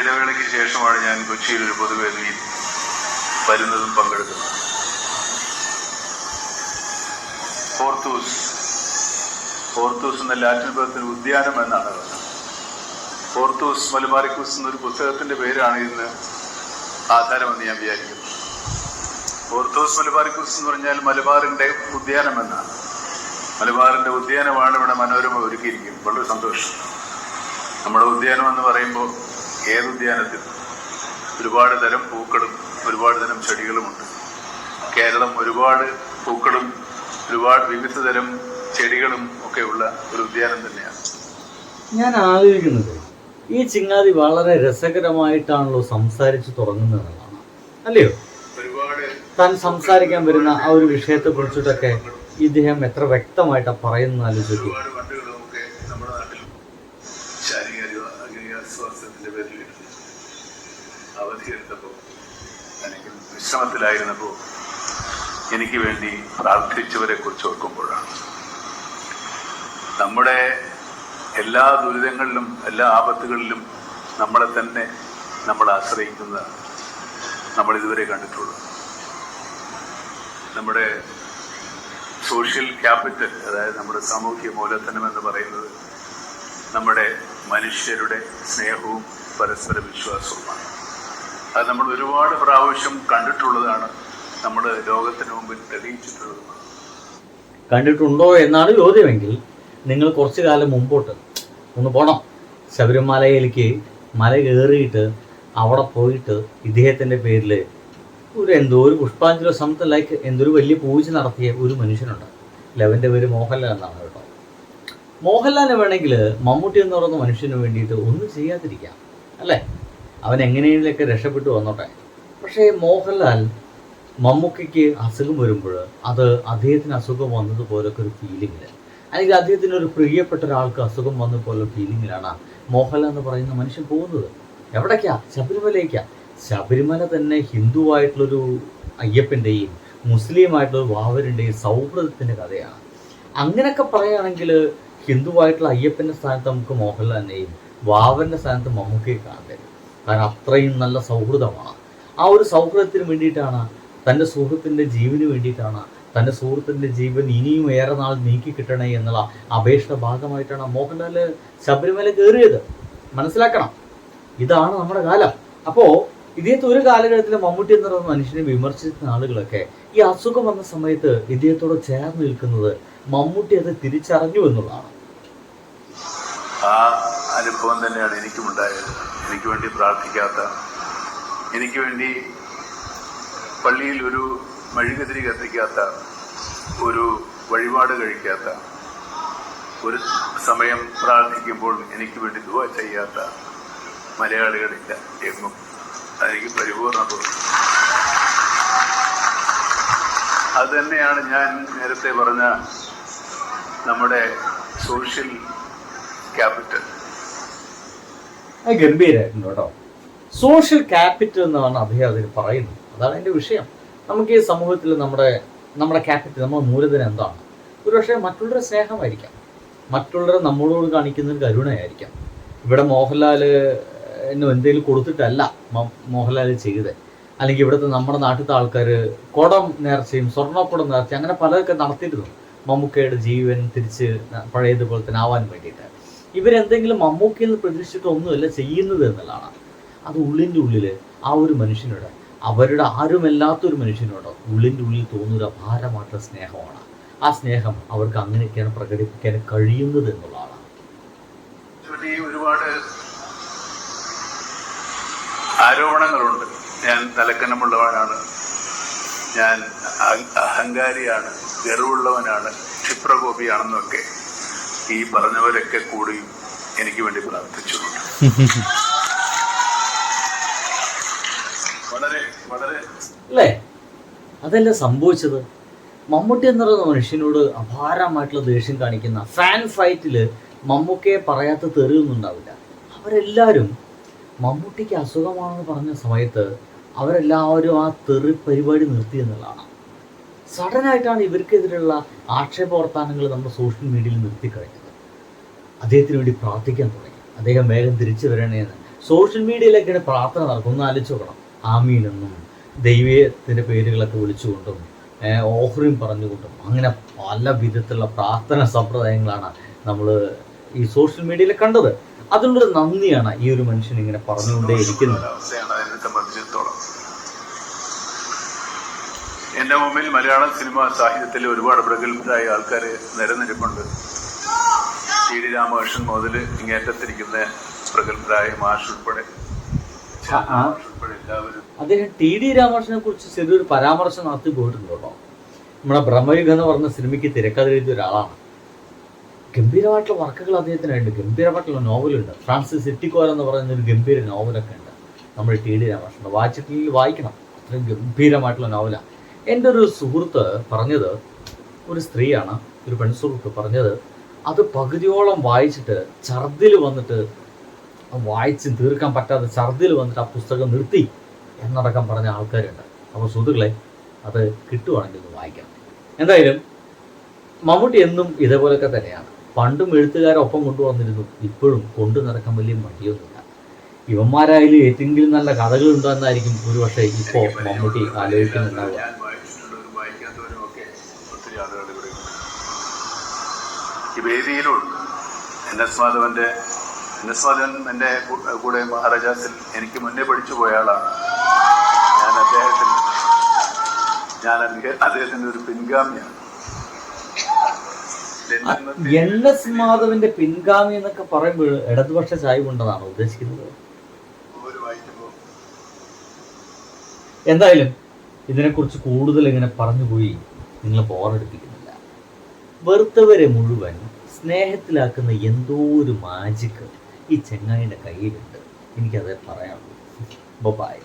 ഇടവേളയ്ക്ക് ശേഷമാണ് ഞാൻ കൊച്ചിയിൽ ഒരു പൊതുവേദിയിൽ വരുന്നതും പങ്കെടുക്കുന്നതും. പോർത്തൂസ് എന്ന ലാറ്റിൻ പദത്തിന് ഉദ്യാനം എന്നാണ് പറയുന്നത്. പോർത്തൂസ് മലബാറിക്കൂസ് എന്നൊരു പുസ്തകത്തിന്റെ പേരാണ് ഇന്ന് ആധാരമെന്ന് ഞാൻ വിചാരിക്കുന്നു. പോർത്തൂസ് മലബാറിക്കൂസ് എന്ന് പറഞ്ഞാൽ മലബാറിന്റെ ഉദ്യാനം എന്നാണ്. മലബാറിന്റെ ഉദ്യാനമാണ് ഇവിടെ മനോരമ ഒരുക്കിയിരിക്കുന്നത്. വളരെ സന്തോഷം. നമ്മുടെ ഉദ്യാനം എന്ന് പറയുമ്പോൾ ഏതുദ്യാനത്തിൽ ഒരുപാട് തരം പൂക്കളും ഒരുപാട് തരം ചെടികളുമുണ്ട്. കേരളം ഒരുപാട് പൂക്കളും ഒരുപാട് വിവിധ തരം ചെടികളും ഒക്കെ ഉള്ള ഒരു ഉദ്യാനം തന്നെയാണ്. ഞാൻ ആലോചിക്കുന്നത് ഈ ചിങ്ങാതി വളരെ രസകരമായിട്ടാണല്ലോ സംസാരിച്ചു തുടങ്ങുന്നതെന്നാണ്, അല്ലയോ? താൻ സംസാരിക്കാൻ വരുന്ന ആ ഒരു വിഷയത്തെ കുറിച്ചിട്ടൊക്കെ ഇദ്ദേഹം എത്ര വ്യക്തമായിട്ടാണ് പറയുന്നത് ആലോചിക്കും. നമ്മുടെ നാട്ടിൽ ശാരീരിക സ്വാസ്ഥ്യത്തിന്റെ പേരിൽ അവധിയെടുത്തപ്പോൾ അല്ലെങ്കിൽ വിശ്രമത്തിലായിരുന്നപ്പോൾ എനിക്ക് വേണ്ടി പ്രാർത്ഥിച്ചവരെ കുറിച്ച് ഓർക്കുമ്പോഴാണ് നമ്മുടെ എല്ലാ ദുരിതങ്ങളിലും എല്ലാ ആപത്തുകളിലും നമ്മളെ തന്നെ നമ്മൾ ആശ്രയിക്കുന്ന നമ്മൾ ഇതുവരെ കണ്ടിട്ടുള്ളൂ. നമ്മുടെ സോഷ്യൽ ക്യാപിറ്റൽ, അതായത് നമ്മുടെ സാമൂഹ്യ മൂലധനം എന്ന് പറയുന്നത് നമ്മുടെ മനുഷ്യരുടെ സ്നേഹവും പരസ്പര വിശ്വാസവുമാണ്. അത് നമ്മൾ ഒരുപാട് പ്രാവശ്യം കണ്ടിട്ടുള്ളതാണ്, നമ്മൾ ലോകത്തിന് മുമ്പിൽ തെളിയിച്ചിട്ടുള്ളതുമാണ്. കണ്ടിട്ടുണ്ടോ എന്നാണ് ചോദ്യമെങ്കിൽ നിങ്ങൾ കുറച്ചു കാലം മുമ്പോട്ട് ഒന്ന് പോണം. ശബരിമലയിലേക്ക് മല കയറിയിട്ട് അവിടെ പോയിട്ട് ഇദ്ദേഹത്തിൻ്റെ പേരിൽ എന്തോ ഒരു പുഷ്പാഞ്ജലി സംതിങ് ലൈക്ക് എന്തൊരു വലിയ പൂജ നടത്തിയ ഒരു മനുഷ്യനുണ്ട്. അവൻ്റെ പേര് മോഹൻലാൽ എന്നാണ് കേട്ടോ. മോഹൻലാലിന് വേണമെങ്കിൽ മമ്മൂട്ടി എന്ന് പറയുന്ന മനുഷ്യന് വേണ്ടിയിട്ട് ഒന്നും ചെയ്യാതിരിക്കാം, അല്ലേ? അവൻ എങ്ങനെയൊക്കെ രക്ഷപ്പെട്ടു വന്നോട്ടെ. പക്ഷേ മോഹൻലാൽ മമ്മൂക്കയ്ക്ക് അസുഖം വരുമ്പോൾ അത് അദ്ദേഹത്തിന് അസുഖം വന്നതുപോലൊക്കെ ഒരു ഫീലിങ്ങിൽ, അല്ലെങ്കിൽ അദ്ദേഹത്തിന് ഒരു പ്രിയപ്പെട്ട ഒരാൾക്ക് അസുഖം വന്നതുപോലെ ഫീലിങ്ങിലാണ് മോഹൻലാൽ എന്ന് പറയുന്ന മനുഷ്യൻ പോകുന്നത്. എവിടേക്കാ? ശബരിമലയ്ക്കാണ്. ശബരിമല തന്നെ ഹിന്ദുവായിട്ടുള്ളൊരു അയ്യപ്പൻ്റെയും മുസ്ലിമായിട്ടുള്ളൊരു വാവരുടെയും സൗഹൃദത്തിൻ്റെ കഥയാണ്. അങ്ങനെയൊക്കെ പറയുകയാണെങ്കിൽ ഹിന്ദുവായിട്ടുള്ള അയ്യപ്പൻ്റെ സ്ഥാനത്ത് നമുക്ക് മോഹൻലാലിനെയും വാവൻ്റെ സ്ഥാനത്ത് മമ്മൂക്കയെ കാണേണ്ടി വരും. കാരണം അത്രയും നല്ല സൗഹൃദമാണ്. ആ ഒരു സൗഹൃദത്തിന് വേണ്ടിയിട്ടാണ്, തൻ്റെ സുഹൃത്തിൻ്റെ ജീവന് വേണ്ടിയിട്ടാണ്, തൻ്റെ സുഹൃത്തിൻ്റെ ജീവൻ ഇനിയും ഏറെ നാൾ നീക്കി കിട്ടണേ എന്നുള്ള അപേക്ഷയുടെ ഭാഗമായിട്ടാണ് മോഹൻലാൽ ശബരിമല കയറിയത്. മനസ്സിലാക്കണം, ഇതാണ് നമ്മുടെ കാലം. അപ്പോൾ ഇദ്ദേഹത്തെ ഒരു കാലഘട്ടത്തിൽ മമ്മൂട്ടി എന്ന് പറയുന്ന മനുഷ്യനെ വിമർശിക്കുന്ന ആളുകളൊക്കെ ഈ അസുഖം വന്ന സമയത്ത് ഇദ്ദേഹത്തോട് ചേർന്ന് നിൽക്കുന്നത് മമ്മൂട്ടി അത് തിരിച്ചറിഞ്ഞു എന്നുള്ളതാണ്. ആ അനുഭവം തന്നെയാണ് എനിക്കും ഉണ്ടായത്. എനിക്ക് വേണ്ടി പ്രാർത്ഥിക്കാത്ത, എനിക്ക് വേണ്ടി പള്ളിയിൽ ഒരു മെഴുകുതിരി കത്തിക്കാത്ത, ഒരു വഴിപാട് കഴിക്കാത്ത, ഒരു സമയം പ്രാർത്ഥിക്കുമ്പോൾ എനിക്ക് വേണ്ടി ദുആ ചെയ്യാത്ത മലയാളികളില്ല എങ്ങും. അതെനിക്ക് പരിപൂർണ്ണ തോന്നുന്നു. അത് തന്നെയാണ് ഞാൻ നേരത്തെ പറഞ്ഞ നമ്മുടെ സോഷ്യൽ ക്യാപിറ്റൽ. ഗംഭീരമായിട്ടുണ്ട് കേട്ടോ. സോഷ്യൽ ക്യാപിറ്റൽ എന്നാണ് അദ്ദേഹം അതിന് പറയുന്നത്. അതാണ് എൻ്റെ വിഷയം. നമുക്ക് ഈ സമൂഹത്തിൽ നമ്മുടെ ക്യാപിറ്റൽ, നമ്മുടെ മൂലധനം എന്താണ്? ഒരുപക്ഷെ മറ്റുള്ളവരുടെ സ്നേഹമായിരിക്കാം, മറ്റുള്ളവരെ നമ്മളോട് കാണിക്കുന്ന ഒരു കരുണയായിരിക്കാം. ഇവിടെ മോഹൻലാൽ എന്തെങ്കിലും കൊടുത്തിട്ടല്ല മോഹൻലാൽ ചെയ്തത്. അല്ലെങ്കിൽ ഇവിടുത്തെ നമ്മുടെ നാട്ടിലത്തെ ആൾക്കാർ കുടം നേർച്ചയും സ്വർണ്ണക്കുടം നേർച്ചയും അങ്ങനെ പലതൊക്കെ നടത്തിയിരുന്നു മമ്മൂക്കയുടെ ജീവൻ തിരിച്ച് പഴയതുപോലെ തന്നെ ആവാൻ വേണ്ടിയിട്ട്. ഇവരെന്തെങ്കിലും മമ്മൂക്കയിൽ നിന്ന് പ്രതീക്ഷിച്ചിട്ട് ഒന്നുമല്ല ചെയ്യുന്നത് എന്നുള്ളതാണ്. അത് ഉള്ളിൻ്റെ ഉള്ളിൽ ആ ഒരു മനുഷ്യനോട്, അവരുടെ ആരുമല്ലാത്തൊരു മനുഷ്യനോട് ഉള്ളിൻ്റെ ഉള്ളിൽ തോന്നുന്ന അപാരമായിട്ടുള്ള സ്നേഹമാണ്. ആ സ്നേഹം അവർക്ക് അങ്ങനെയൊക്കെയാണ് പ്രകടിപ്പിക്കാൻ കഴിയുന്നത് എന്നുള്ളതാണ്. ഒരുപാട് ആരോപണങ്ങളുണ്ട്. ഞാൻ തലക്കനമുള്ളവനാണ്, ഞാൻ അഹങ്കാരിയാണ്, ഗർവുള്ളവനാണ്, ക്ഷിപ്രകോപിയാണെന്നൊക്കെ ഈ പറഞ്ഞവരൊക്കെ കൂടി എനിക്ക് വേണ്ടി പ്രാർത്ഥിച്ചിട്ടുണ്ട്. വളരെ വളരെ അല്ലേ? അതല്ലേ സംഭവിച്ചത്? മമ്മൂട്ടി എന്ന് പറയുന്ന മനുഷ്യനോട് അപാരമായിട്ടുള്ള ദേഷ്യം കാണിക്കുന്ന ഫാൻ ഫൈറ്റിൽ മമ്മൂക്കയെ പറയാത്ത തെറിയൊന്നും ഉണ്ടാവില്ല. അവരെല്ലാവരും മമ്മൂട്ടിക്ക് അസുഖമാണെന്ന് പറഞ്ഞ സമയത്ത് അവരെല്ലാവരും ആ തെറി പരിപാടി നിർത്തി എന്നുള്ളതാണ്. സഡനായിട്ടാണ് ഇവർക്കെതിരെയുള്ള ആക്ഷേപവർത്താനങ്ങൾ നമ്മുടെ സോഷ്യൽ മീഡിയയിൽ നിർത്തിക്കഴിഞ്ഞത്. അദ്ദേഹത്തിന് വേണ്ടി പ്രാർത്ഥിക്കാൻ തുടങ്ങി. അദ്ദേഹം വേഗം തിരിച്ചു വരണേന്ന് സോഷ്യൽ മീഡിയയിലൊക്കെയാണ് പ്രാർത്ഥന നടക്കും. ഒന്ന് ആലോചിച്ച് നോക്കണം. ആമീൻ എന്നും ദൈവത്തിൻ്റെ പേരുകളൊക്കെ വിളിച്ചുകൊണ്ടും ഓഹരിയും പറഞ്ഞുകൊണ്ടും അങ്ങനെ പല വിധത്തിലുള്ള പ്രാർത്ഥന സമ്പ്രദായങ്ങളാണ് നമ്മൾ ഈ സോഷ്യൽ മീഡിയയിൽ കണ്ടത്. അതിനുള്ളൊരു നന്ദിയാണ് ഈ ഒരു മനുഷ്യൻ ഇങ്ങനെ പറഞ്ഞുകൊണ്ടേ ഇരിക്കുന്നത്. എന്നെ സംബന്ധിച്ചിടത്തോളം എൻ്റെ മുമ്പിൽ മലയാള സിനിമാ സാഹിത്യത്തിൽ ഒരുപാട് പ്രഗത്ഭരായ ആൾക്കാർ നിരനിരപ്പുണ്ട്. ടി ഡി രാമകൃഷ്ണൻ മുതൽ ഇങ്ങേറ്റത്തിരിക്കുന്ന പ്രഗത്ഭരായ മാഷ് ഉൾപ്പെടെ എല്ലാവരും. അദ്ദേഹം ടി ഡി രാമകൃഷ്ണനെ കുറിച്ച് ചെറിയൊരു പരാമർശം നടത്തി പോയിട്ടുണ്ട് കേട്ടോ. നമ്മുടെ ബ്രഹ്മയുഗം എന്ന് പറഞ്ഞ സിനിമയ്ക്ക് തിരക്കഥ എഴുതിയ ഒരാളാണ്. ഗംഭീരമായിട്ടുള്ള വർക്കുകൾ അദ്ദേഹത്തിനുണ്ട്. ഗംഭീരമായിട്ടുള്ള നോവലുണ്ട്. ഫ്രാൻസിസ് സിറ്റിക്കോർ എന്ന് പറയുന്ന ഒരു ഗംഭീര നോവലൊക്കെ ഉണ്ട് നമ്മൾ ടി ഡി രാമകൃഷ്ണൻ. വായിച്ചിട്ടില്ലെങ്കിൽ വായിക്കണം. അത്രയും ഗംഭീരമായിട്ടുള്ള നോവലാണ്. എൻ്റെ ഒരു സുഹൃത്ത് പറഞ്ഞത്, ഒരു സ്ത്രീയാണ്, ഒരു പെൺസുഹൃത്ത് പറഞ്ഞത്, അത് പകുതിയോളം വായിച്ചിട്ട് ഛർദിൽ വന്നിട്ട് വായിച്ച് തീർക്കാൻ പറ്റാതെ ഛർദിൽ വന്നിട്ട് ആ പുസ്തകം നിർത്തി എന്നടക്കം പറഞ്ഞ ആൾക്കാരുണ്ട്. അപ്പോൾ സുഹൃത്തുക്കളെ, അത് കിട്ടുവാണെങ്കിൽ ഒന്ന് വായിക്കണം. എന്തായാലും മമ്മൂട്ടി എന്നും ഇതേപോലൊക്കെ തന്നെയാണ്. പണ്ടും എഴുത്തുകാരൊപ്പം കൊണ്ടുവന്നിരുന്നു, ഇപ്പോഴും കൊണ്ടു നടക്കാൻ വലിയ മടിയൊന്നുമില്ല. ഇവന്മാരായാലും ഏതെങ്കിലും നല്ല കഥകളുണ്ടോ എന്നായിരിക്കും ഒരുപക്ഷെ ഇപ്പോൾ മമ്മൂട്ടി ആലോചിക്കുന്നുണ്ടാവുക. ഈ വേദിയിലുണ്ട്. എൻ.എസ്. മാധവൻ എൻ്റെ കൂടെ മഹാരാജാസിൽ എനിക്ക് മുന്നേ പഠിച്ചു പോയ ആളാണ്. ഞാൻ അദ്ദേഹത്തിൻ്റെ ഒരു പിൻഗാമിയാണ്. എൻ.എസ്. മാധവന്റെ പിൻഗാമി എന്നൊക്കെ പറയുമ്പോൾ ഇടതുപക്ഷ ചായ്വുണ്ടെന്നാണ് ഉദ്ദേശിക്കുന്നത്. എന്തായാലും ഇതിനെക്കുറിച്ച് കൂടുതൽ ഇങ്ങനെ പറഞ്ഞുപോയി നിങ്ങൾ ബോറടിപ്പിക്കുന്നില്ല. വെറുത്തവരെ മുഴുവൻ സ്നേഹത്തിലാക്കുന്ന എന്തോ ഒരു മാജിക്ക് ഈ ചെങ്ങായിൻ്റെ കയ്യിലുണ്ട്. എനിക്കതേ പറയാനുള്ളൂ. ബൈ.